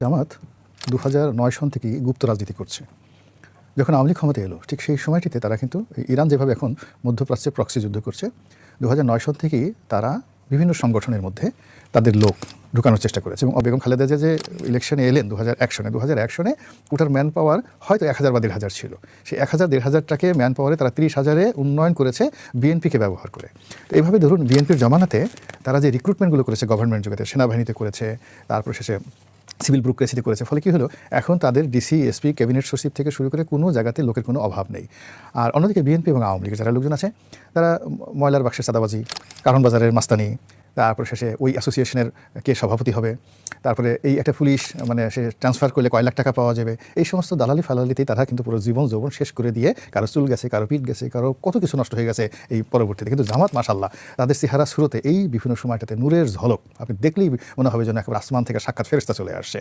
জামাত 2009 সন থেকেই গুপ্ত রাজনীতি করছে। যখন আওয়ামী লীগ ক্ষমতায় এলো ঠিক সেই সময়টিতে তারা কিন্তু ইরান যেভাবে এখন মধ্যপ্রাচ্যে প্রক্সি যুদ্ধ করছে, 2009 সন থেকেই তারা বিভিন্ন সংগঠনের মধ্যে তাদের লোক ঢুকানোর চেষ্টা করেছে। এবং বেগম খালেদা জিয়া যে ইলেকশনে এলেন 2001 সনে ওটার ম্যান পাওয়ার হয়তো 1000 বা 1500 ছিল। সেই 1000-1500টাকে ম্যান পাওয়ারে তারা 30,000-এ উন্নয়ন করেছে বিএনপিকে ব্যবহার করে। তো এইভাবে ধরুন বিএনপির জমানাতে তারা যে রিক্রুটমেন্টগুলো করেছে গভর্নমেন্ট জগতে, সেনাবাহিনীতে করেছে, তারপর শেষে সিভিল ব্যুরোক্রেসিতে করেছে, ফলে কী হলো এখন তাদের ডিসি, এসপি, ক্যাবিনেট সচিব থেকে শুরু করে কোনো জায়গাতে লোকের কোনো অভাব নেই। আর অন্যদিকে বিএনপি এবং আওয়ামী লীগের যারা লোকজন আছে তারা ময়লার বাক্সের চাঁদাবাজি, কারণ বাজারের মাস্তানি, তারপরে শেষে ওই অ্যাসোসিয়েশনের কে সভাপতি হবে, তারপরে এই একটা পুলিশ মানে সে ট্রান্সফার করলে কয় লাখ টাকা পাওয়া যাবে, এই সমস্ত দালালি ফালালিতেই তারা কিন্তু পুরো জীবন যৌবন শেষ করে দিয়ে কারো চুল গেছে, কারো পিঠ গেছে, কারো কত কিছু নষ্ট হয়ে গেছে এই পরবর্তীতে। কিন্তু জামাত মাশাআল্লাহ তাদের চেহারা শুরুতে এই বিভিন্ন সময়টাতে নূরের ঝলক আপনি দেখলেই মনে হবে যেন একেবারে আসমান থেকে সাক্ষাৎ ফেরেশতা চলে আসছে।